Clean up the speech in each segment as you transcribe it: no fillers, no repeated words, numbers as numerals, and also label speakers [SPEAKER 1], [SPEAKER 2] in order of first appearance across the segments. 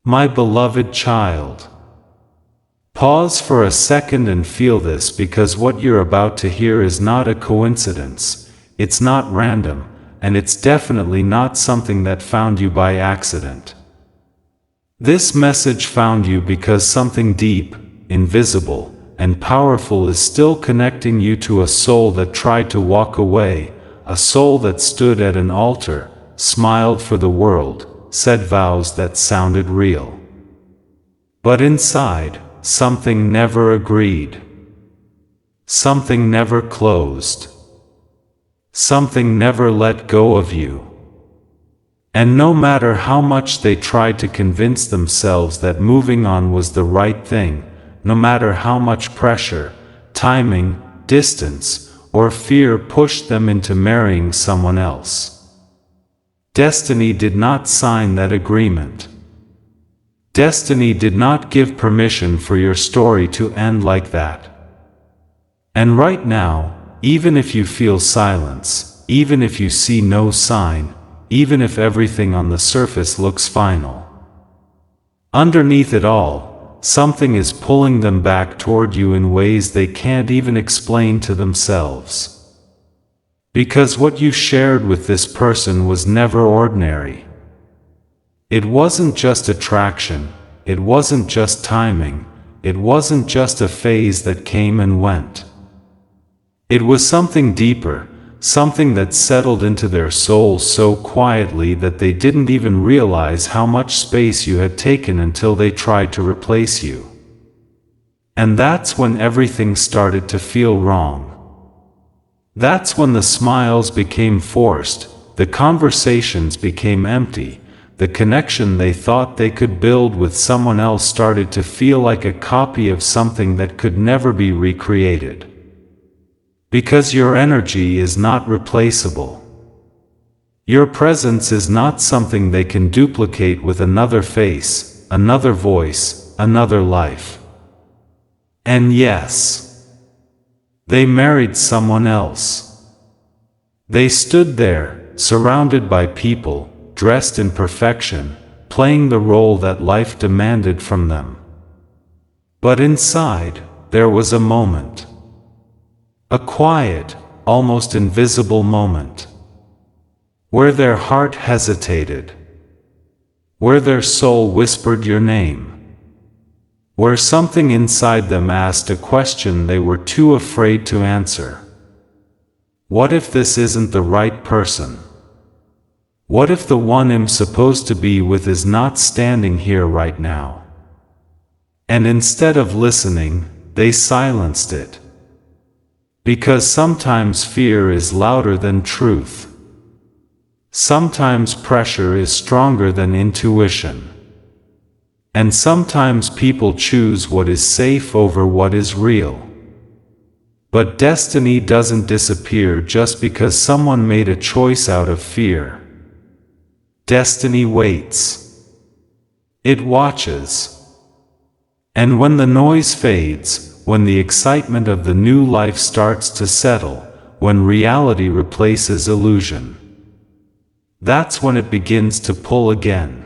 [SPEAKER 1] My beloved child. Pause for a second and feel this, because what you're about to hear is not a coincidence, it's not random, and it's definitely not something that found you by accident. This message found you because something deep, invisible, and powerful is still connecting you to a soul that tried to walk away, a soul that stood at an altar, smiled for the world, said vows that sounded real. But inside, something never agreed. Something never closed. Something never let go of you. And no matter how much they tried to convince themselves that moving on was the right thing, no matter how much pressure, timing, distance, or fear pushed them into marrying someone else, destiny did not sign that agreement. Destiny did not give permission for your story to end like that. And right now, even if you feel silence, even if you see no sign, even if everything on the surface looks final, underneath it all, something is pulling them back toward you in ways they can't even explain to themselves. Because what you shared with this person was never ordinary. It wasn't just attraction, it wasn't just timing, it wasn't just a phase that came and went. It was something deeper, something that settled into their souls so quietly that they didn't even realize how much space you had taken until they tried to replace you. And that's when everything started to feel wrong. That's when the smiles became forced, the conversations became empty, the connection they thought they could build with someone else started to feel like a copy of something that could never be recreated. Because your energy is not replaceable. Your presence is not something they can duplicate with another face, another voice, another life. And yes, they married someone else. They stood there, surrounded by people, dressed in perfection, playing the role that life demanded from them. But inside, there was a moment. A quiet, almost invisible moment. Where their heart hesitated. Where their soul whispered your name. Where something inside them asked a question they were too afraid to answer. What if this isn't the right person? What if the one I'm supposed to be with is not standing here right now? And instead of listening, they silenced it. Because sometimes fear is louder than truth. Sometimes pressure is stronger than intuition. And sometimes people choose what is safe over what is real. But destiny doesn't disappear just because someone made a choice out of fear. Destiny waits. It watches. And when the noise fades, when the excitement of the new life starts to settle, when reality replaces illusion, that's when it begins to pull again.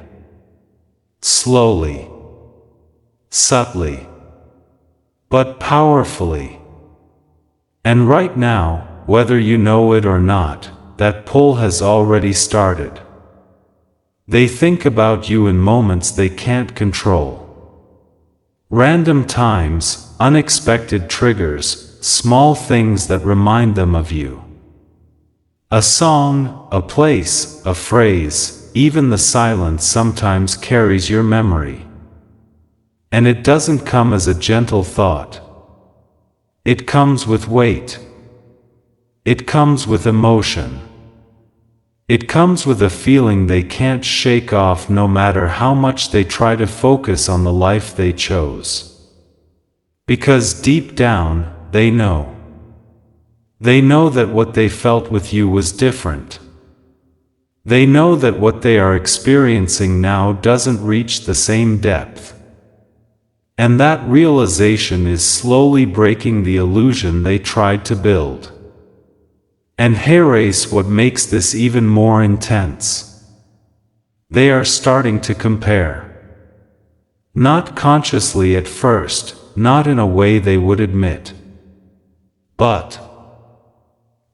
[SPEAKER 1] Slowly. Subtly. But powerfully. And right now, whether you know it or not, that pull has already started. They think about you in moments they can't control. Random times, unexpected triggers, small things that remind them of you. A song, a place, a phrase, even the silence sometimes carries your memory. And it doesn't come as a gentle thought. It comes with weight. It comes with emotion. It comes with a feeling they can't shake off no matter how much they try to focus on the life they chose. Because deep down, they know. They know that what they felt with you was different. They know that what they are experiencing now doesn't reach the same depth. And that realization is slowly breaking the illusion they tried to build. And here's what makes this even more intense. They are starting to compare. Not consciously at first, not in a way they would admit. But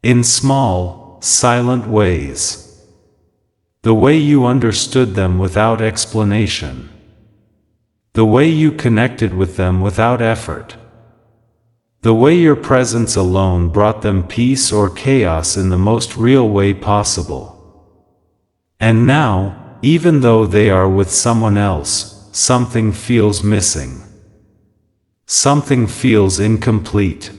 [SPEAKER 1] in small, silent ways. The way you understood them without explanation. The way you connected with them without effort. The way your presence alone brought them peace or chaos in the most real way possible. And now, even though they are with someone else, something feels missing. Something feels incomplete.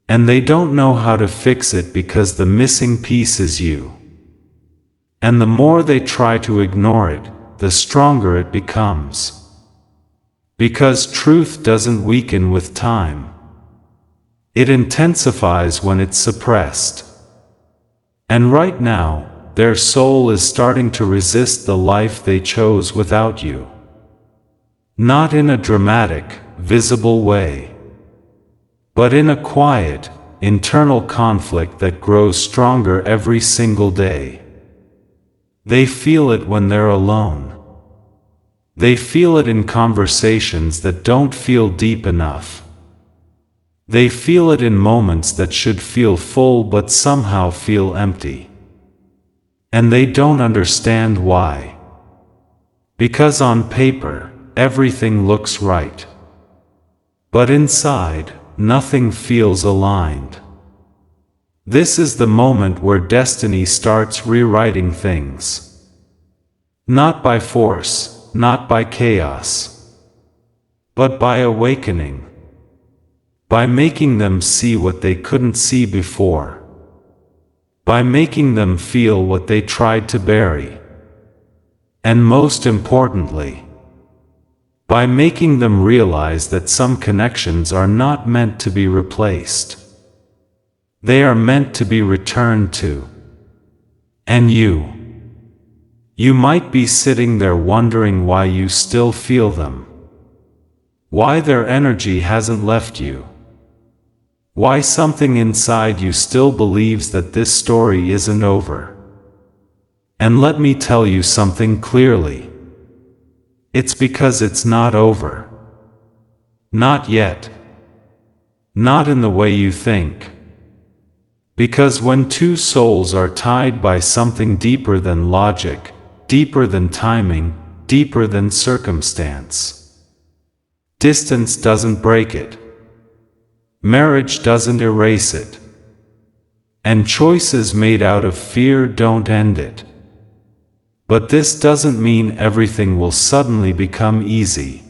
[SPEAKER 1] And they don't know how to fix it because the missing piece is you. And the more they try to ignore it, the stronger it becomes. Because truth doesn't weaken with time. It intensifies when it's suppressed. And right now, their soul is starting to resist the life they chose without you. Not in a dramatic, visible way, but in a quiet, internal conflict that grows stronger every single day. They feel it when they're alone. They feel it in conversations that don't feel deep enough. They feel it in moments that should feel full but somehow feel empty. And they don't understand why. Because on paper, everything looks right. But inside, nothing feels aligned. This is the moment where destiny starts rewriting things. Not by force, not by chaos, but by awakening. By making them see what they couldn't see before. By making them feel what they tried to bury. And most importantly, by making them realize that some connections are not meant to be replaced. They are meant to be returned to. And you might be sitting there wondering why you still feel them. Why their energy hasn't left you. Why something inside you still believes that this story isn't over. And let me tell you something clearly. It's because it's not over. Not yet. Not in the way you think. Because when two souls are tied by something deeper than logic, deeper than timing, deeper than circumstance, distance doesn't break it. Marriage doesn't erase it. And choices made out of fear don't end it. But this doesn't mean everything will suddenly become easy.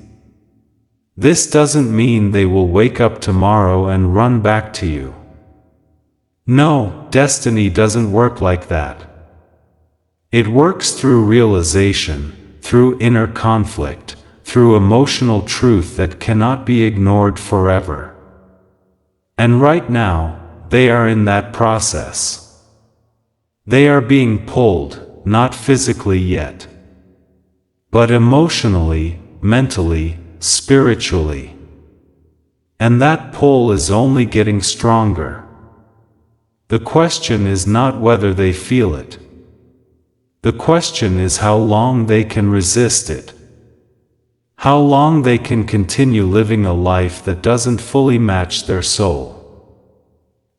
[SPEAKER 1] This doesn't mean they will wake up tomorrow and run back to you. No, destiny doesn't work like that. It works through realization, through inner conflict, through emotional truth that cannot be ignored forever. And right now, they are in that process. They are being pulled, not physically yet, but emotionally, mentally, spiritually. And that pull is only getting stronger. The question is not whether they feel it. The question is how long they can resist it. How long they can continue living a life that doesn't fully match their soul.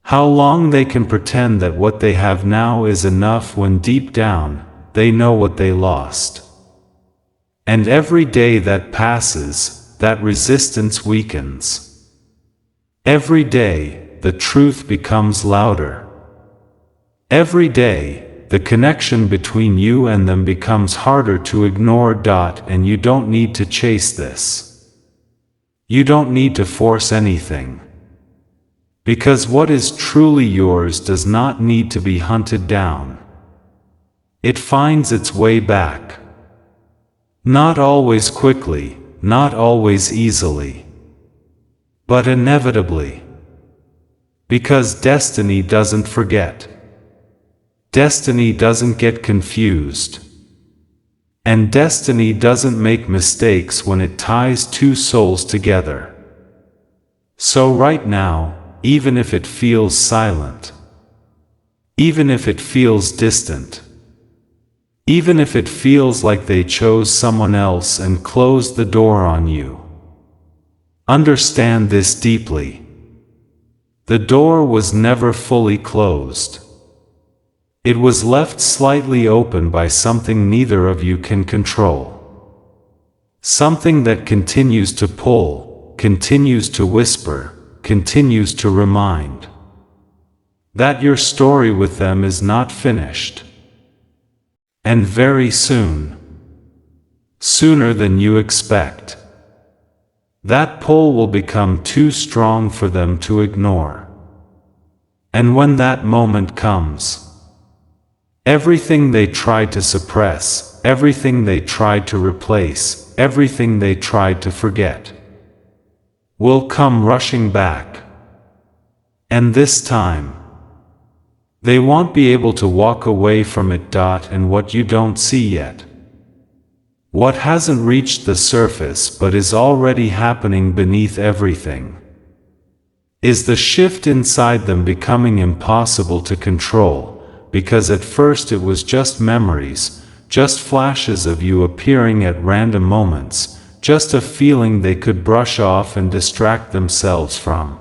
[SPEAKER 1] How long they can pretend that what they have now is enough when deep down, they know what they lost. And every day that passes, that resistance weakens. Every day, the truth becomes louder. Every day, the connection between you and them becomes harder to ignore. And you don't need to chase this. You don't need to force anything. Because what is truly yours does not need to be hunted down. It finds its way back. Not always quickly, not always easily, but inevitably. Because destiny doesn't forget. Destiny doesn't get confused. And destiny doesn't make mistakes when it ties two souls together. So right now, even if it feels silent, even if it feels distant, even if it feels like they chose someone else and closed the door on you. Understand this deeply. The door was never fully closed. It was left slightly open by something neither of you can control. Something that continues to pull, continues to whisper, continues to remind that your story with them is not finished. And very soon, sooner than you expect, that pull will become too strong for them to ignore. And when that moment comes, everything they tried to suppress, everything they tried to replace, everything they tried to forget, will come rushing back. And this time, they won't be able to walk away from it. And what you don't see yet, what hasn't reached the surface but is already happening beneath everything, is the shift inside them becoming impossible to control, because at first it was just memories, just flashes of you appearing at random moments, just a feeling they could brush off and distract themselves from.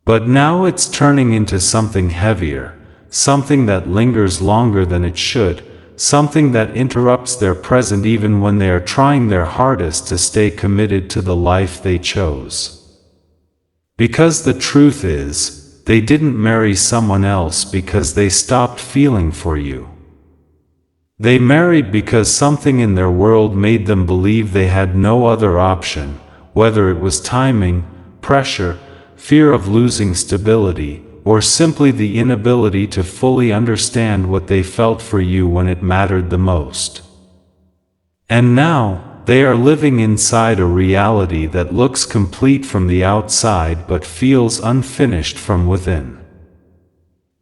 [SPEAKER 1] But now it's turning into something heavier, something that lingers longer than it should, something that interrupts their present even when they are trying their hardest to stay committed to the life they chose. Because the truth is, they didn't marry someone else because they stopped feeling for you. They married because something in their world made them believe they had no other option, whether it was timing, pressure, fear of losing stability, or simply the inability to fully understand what they felt for you when it mattered the most. And now, they are living inside a reality that looks complete from the outside but feels unfinished from within.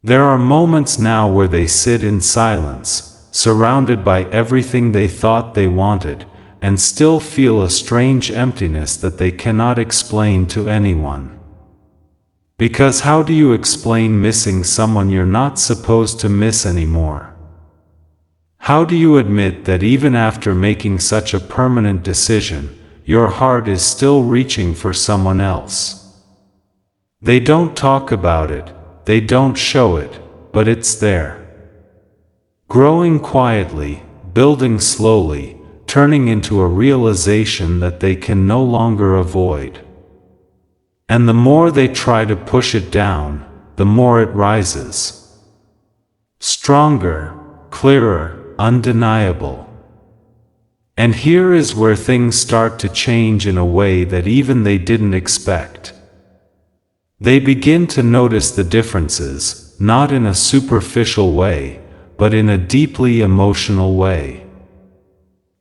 [SPEAKER 1] There are moments now where they sit in silence, surrounded by everything they thought they wanted, and still feel a strange emptiness that they cannot explain to anyone. Because how do you explain missing someone you're not supposed to miss anymore? How do you admit that even after making such a permanent decision, your heart is still reaching for someone else? They don't talk about it, they don't show it, but it's there. Growing quietly, building slowly, turning into a realization that they can no longer avoid. And the more they try to push it down, the more it rises. Stronger, clearer, undeniable. And here is where things start to change in a way that even they didn't expect. They begin to notice the differences, not in a superficial way, but in a deeply emotional way.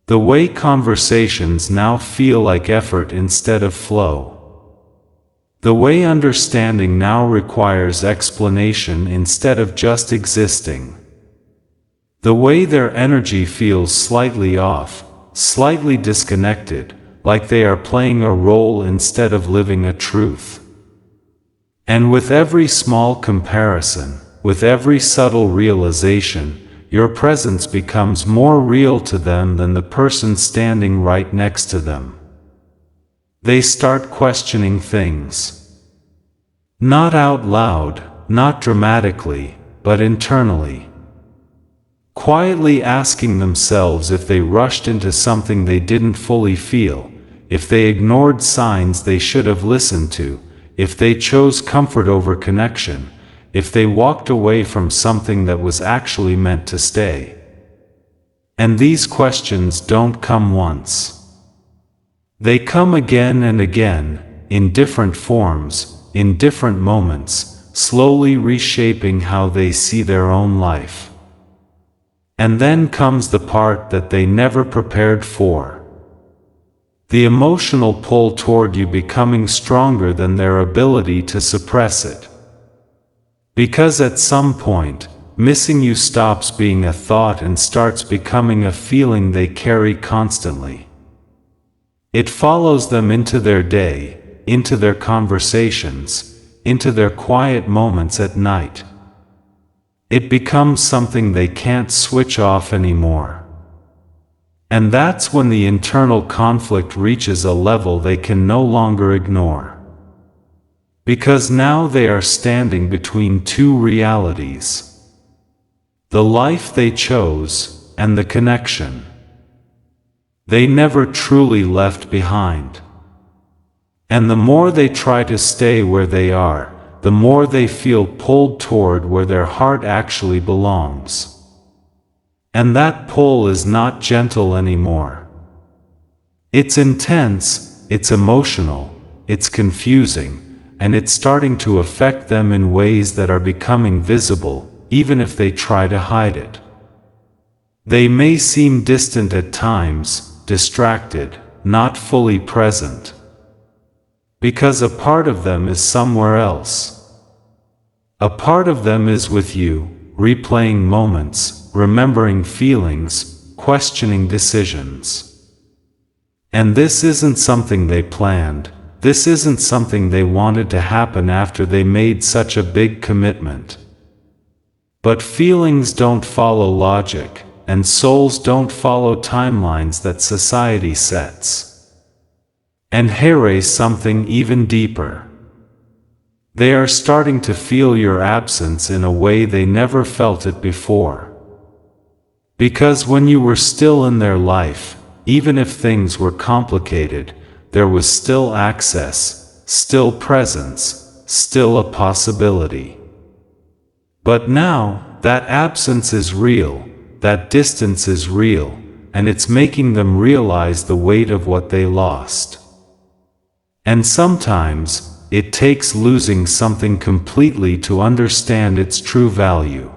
[SPEAKER 1] The way conversations now feel like effort instead of flow. The way understanding now requires explanation instead of just existing. The way their energy feels slightly off, slightly disconnected, like they are playing a role instead of living a truth. And with every small comparison, with every subtle realization, your presence becomes more real to them than the person standing right next to them. They start questioning things. Not out loud, not dramatically, but internally. Quietly asking themselves if they rushed into something they didn't fully feel, if they ignored signs they should have listened to, if they chose comfort over connection, if they walked away from something that was actually meant to stay. And these questions don't come once. They come again and again, in different forms, in different moments, slowly reshaping how they see their own life. And then comes the part that they never prepared for. The emotional pull toward you becoming stronger than their ability to suppress it. Because at some point, missing you stops being a thought and starts becoming a feeling they carry constantly. It follows them into their day, into their conversations, into their quiet moments at night. It becomes something they can't switch off anymore. And that's when the internal conflict reaches a level they can no longer ignore. Because now they are standing between two realities. The life they chose, and the connection they never truly left behind. And the more they try to stay where they are, the more they feel pulled toward where their heart actually belongs. And that pull is not gentle anymore. It's intense, it's emotional, it's confusing, and it's starting to affect them in ways that are becoming visible, even if they try to hide it. They may seem distant at times, distracted, not fully present. Because a part of them is somewhere else. A part of them is with you, replaying moments, remembering feelings, questioning decisions. And this isn't something they planned, this isn't something they wanted to happen after they made such a big commitment. But feelings don't follow logic, and souls don't follow timelines that society sets. And here is something even deeper. They are starting to feel your absence in a way they never felt it before. Because when you were still in their life, even if things were complicated, there was still access, still presence, still a possibility. But now, that absence is real, that distance is real, and it's making them realize the weight of what they lost. And sometimes, it takes losing something completely to understand its true value.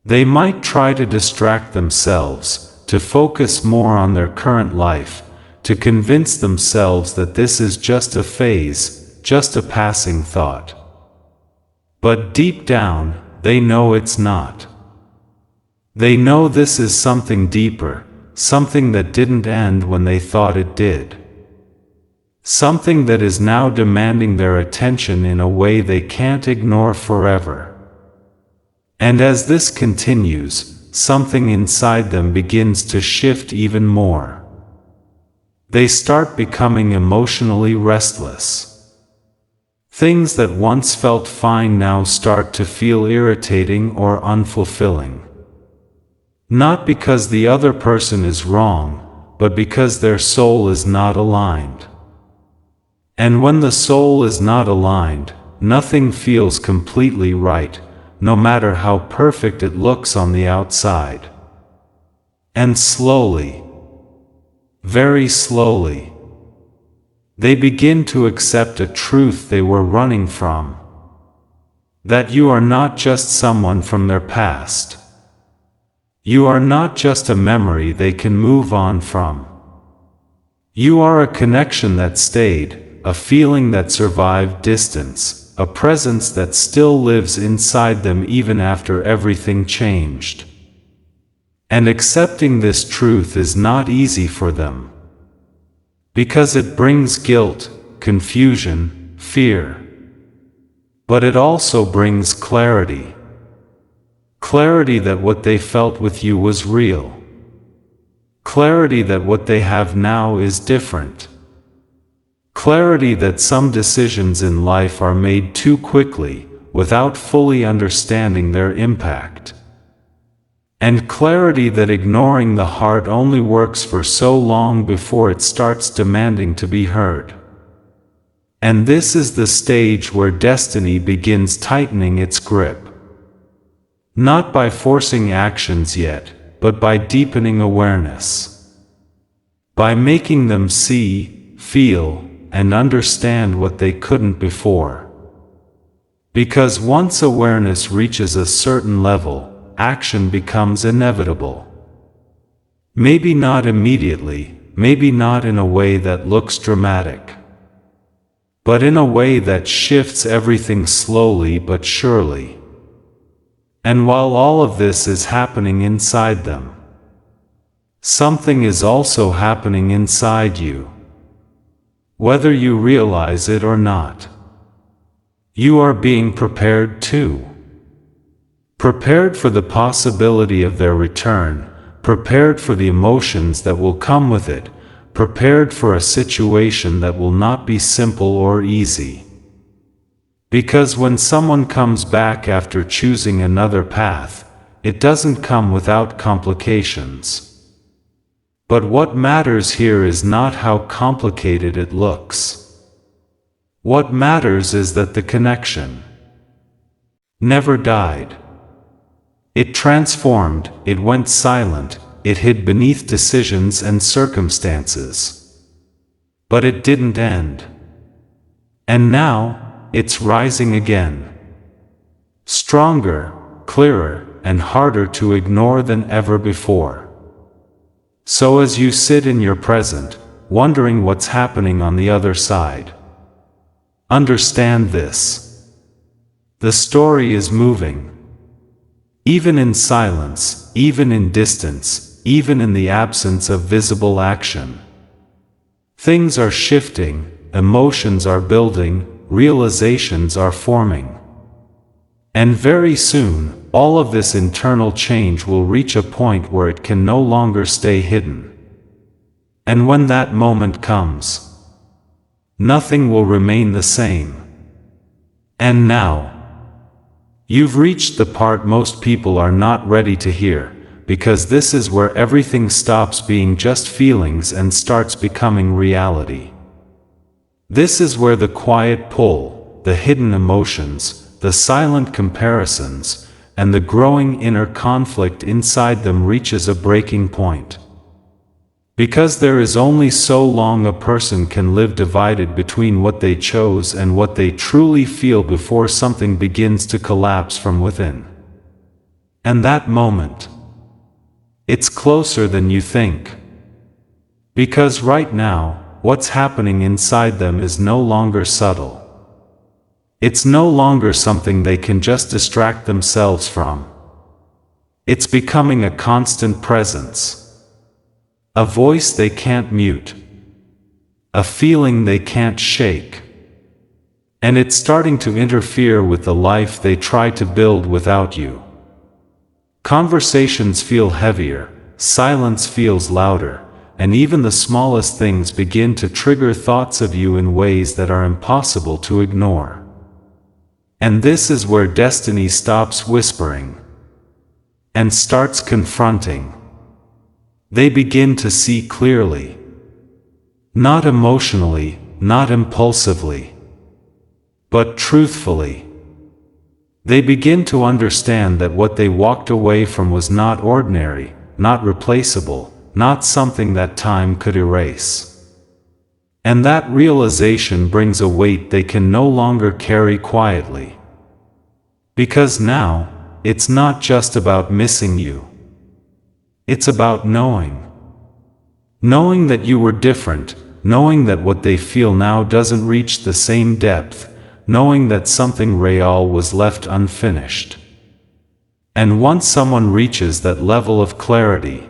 [SPEAKER 1] They might try to distract themselves, to focus more on their current life, to convince themselves that this is just a phase, just a passing thought. But deep down, they know it's not. They know this is something deeper, something that didn't end when they thought it did. Something that is now demanding their attention in a way they can't ignore forever. And as this continues, something inside them begins to shift even more. They start becoming emotionally restless. Things that once felt fine now start to feel irritating or unfulfilling. Not because the other person is wrong, but because their soul is not aligned. And when the soul is not aligned, nothing feels completely right, no matter how perfect it looks on the outside. And slowly, very slowly, they begin to accept a truth they were running from. That you are not just someone from their past. You are not just a memory they can move on from. You are a connection that stayed, a feeling that survived distance, a presence that still lives inside them even after everything changed. And accepting this truth is not easy for them. Because it brings guilt, confusion, fear. But it also brings clarity. Clarity that what they felt with you was real. Clarity that what they have now is different. Clarity that some decisions in life are made too quickly, without fully understanding their impact. And clarity that ignoring the heart only works for so long before it starts demanding to be heard. And this is the stage where destiny begins tightening its grip. Not by forcing actions yet, but by deepening awareness. By making them see, feel, and understand what they couldn't before. Because once awareness reaches a certain level, action becomes inevitable. Maybe not immediately, maybe not in a way that looks dramatic. But in a way that shifts everything slowly but surely. And while all of this is happening inside them, something is also happening inside you. Whether you realize it or not, you are being prepared too. prepared for the possibility of their return, prepared for the emotions that will come with it, prepared for a situation that will not be simple or easy. Because when someone comes back after choosing another path, it doesn't come without complications. But what matters here is not how complicated it looks. What matters is that the connection never died. It transformed, it went silent, it hid beneath decisions and circumstances. But it didn't end. And now, it's rising again. Stronger, clearer, and harder to ignore than ever before. So as you sit in your present, wondering what's happening on the other side, understand this. The story is moving. Even in silence, even in distance, even in the absence of visible action. Things are shifting, emotions are building, realizations are forming. And very soon, all of this internal change will reach a point where it can no longer stay hidden. And when that moment comes, nothing will remain the same. And now, you've reached the part most people are not ready to hear, because this is where everything stops being just feelings and starts becoming reality. This is where the quiet pull, the hidden emotions, the silent comparisons, and the growing inner conflict inside them reaches a breaking point. Because there is only so long a person can live divided between what they chose and what they truly feel before something begins to collapse from within. And that moment, it's closer than you think. Because right now, what's happening inside them is no longer subtle. It's no longer something they can just distract themselves from. It's becoming a constant presence. A voice they can't mute. A feeling they can't shake. And it's starting to interfere with the life they try to build without you. Conversations feel heavier, silence feels louder, and even the smallest things begin to trigger thoughts of you in ways that are impossible to ignore. And this is where destiny stops whispering and starts confronting. They begin to see clearly. Not emotionally, not impulsively, but truthfully. They begin to understand that what they walked away from was not ordinary, not replaceable, not something that time could erase. And that realization brings a weight they can no longer carry quietly. Because now, it's not just about missing you. It's about knowing. Knowing that you were different, knowing that what they feel now doesn't reach the same depth, knowing that something real was left unfinished. And once someone reaches that level of clarity,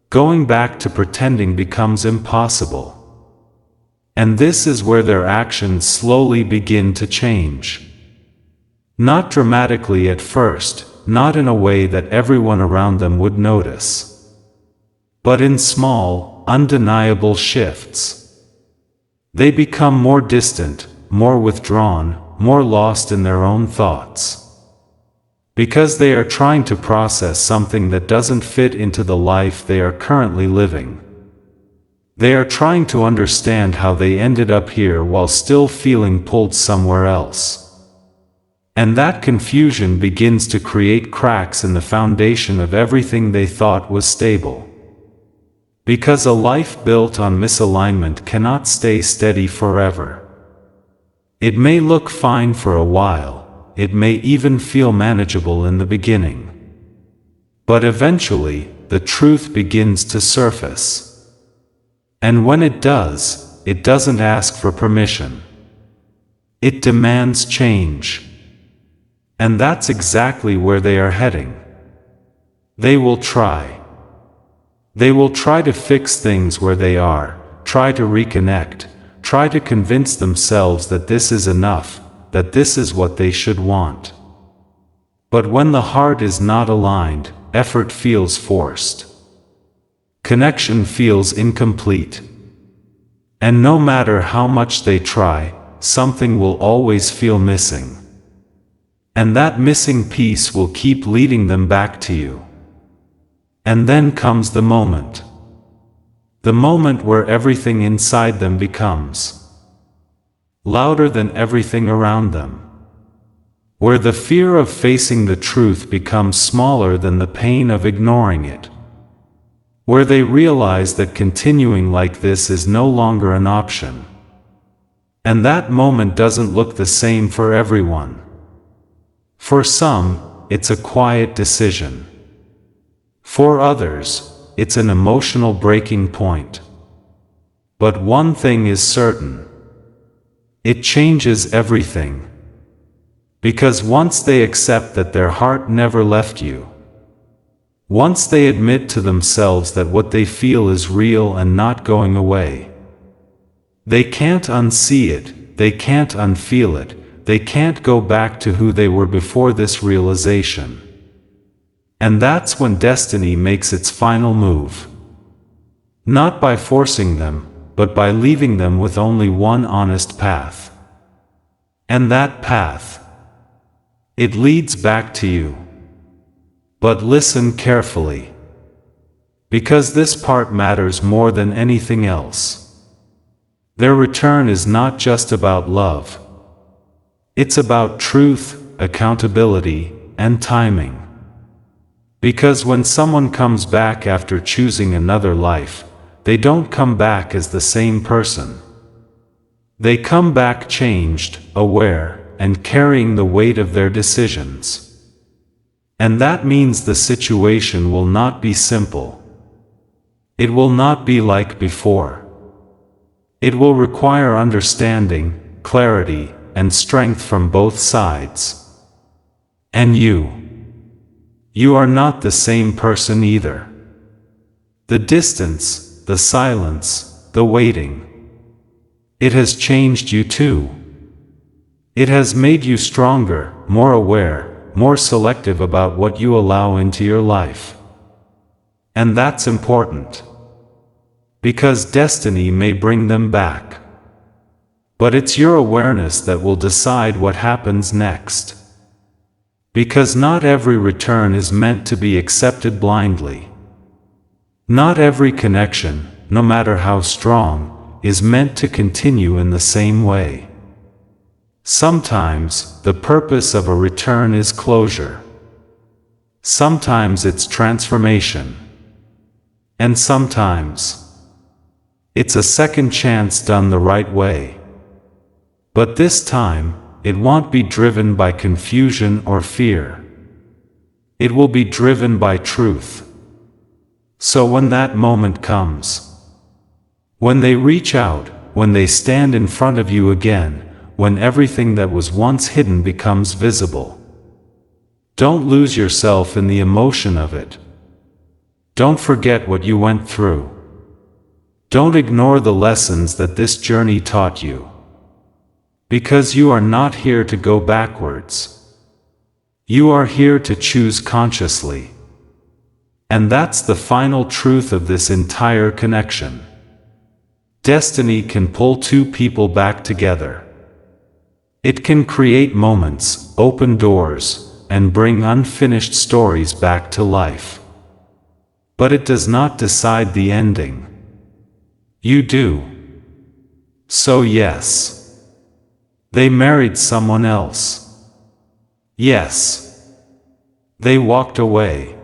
[SPEAKER 1] going back to pretending becomes impossible. And this is where their actions slowly begin to change. Not dramatically at first, not in a way that everyone around them would notice. But in small, undeniable shifts. They become more distant, more withdrawn, more lost in their own thoughts. Because they are trying to process something that doesn't fit into the life they are currently living. They are trying to understand how they ended up here while still feeling pulled somewhere else. And that confusion begins to create cracks in the foundation of everything they thought was stable. Because a life built on misalignment cannot stay steady forever. It may look fine for a while, it may even feel manageable in the beginning. But eventually, the truth begins to surface. And when it does, it doesn't ask for permission. It demands change. And that's exactly where they are heading. They will try. They will try to fix things where they are, try to reconnect, try to convince themselves that this is enough, that this is what they should want. But when the heart is not aligned, effort feels forced. Connection feels incomplete. And no matter how much they try, something will always feel missing. And that missing piece will keep leading them back to you. And then comes the moment. The moment where everything inside them becomes louder than everything around them. Where the fear of facing the truth becomes smaller than the pain of ignoring it. Where they realize that continuing like this is no longer an option. And that moment doesn't look the same for everyone. For some, it's a quiet decision. For others, it's an emotional breaking point. But one thing is certain. It changes everything. Because once they accept that their heart never left you, once they admit to themselves that what they feel is real and not going away, they can't unsee it, they can't unfeel it, they can't go back to who they were before this realization. And that's when destiny makes its final move. Not by forcing them, but by leaving them with only one honest path. And that path, it leads back to you. But listen carefully. Because this part matters more than anything else. Their return is not just about love. It's about truth, accountability, and timing. Because when someone comes back after choosing another life, they don't come back as the same person. They come back changed, aware, and carrying the weight of their decisions. And that means the situation will not be simple. It will not be like before. It will require understanding, clarity, and strength from both sides. And you are not the same person either. The distance, the silence, the waiting, it has changed you too. It has made you stronger, more aware, more selective about what you allow into your life. And that's important. Because destiny may bring them back. But it's your awareness that will decide what happens next. Because not every return is meant to be accepted blindly. Not every connection, no matter how strong, is meant to continue in the same way. Sometimes, the purpose of a return is closure. Sometimes it's transformation. And sometimes, it's a second chance done the right way. But this time, it won't be driven by confusion or fear. It will be driven by truth. So when that moment comes, when they reach out, when they stand in front of you again, when everything that was once hidden becomes visible, don't lose yourself in the emotion of it. Don't forget what you went through. Don't ignore the lessons that this journey taught you. Because you are not here to go backwards. You are here to choose consciously. And that's the final truth of this entire connection. Destiny can pull two people back together. It can create moments, open doors, and bring unfinished stories back to life. But it does not decide the ending. You do. So yes, they married someone else. Yes, they walked away.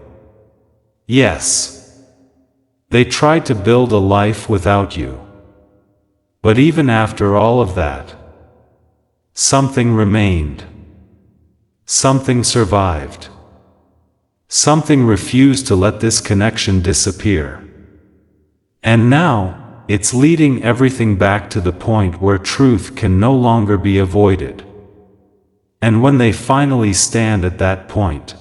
[SPEAKER 1] Yes, they tried to build a life without you. But even after all of that, something remained. Something survived. Something refused to let this connection disappear. And now, it's leading everything back to the point where truth can no longer be avoided. And when they finally stand at that point,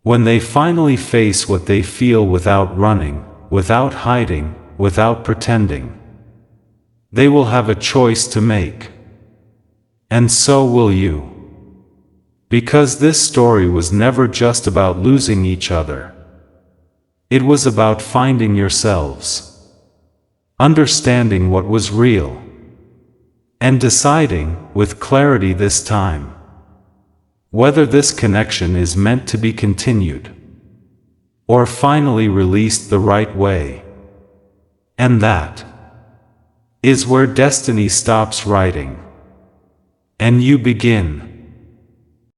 [SPEAKER 1] when they finally face what they feel without running, without hiding, without pretending, they will have a choice to make. And so will you. Because this story was never just about losing each other. It was about finding yourselves, understanding what was real, and deciding, with clarity this time, whether this connection is meant to be continued, or finally released the right way. And that is where destiny stops writing, and you begin.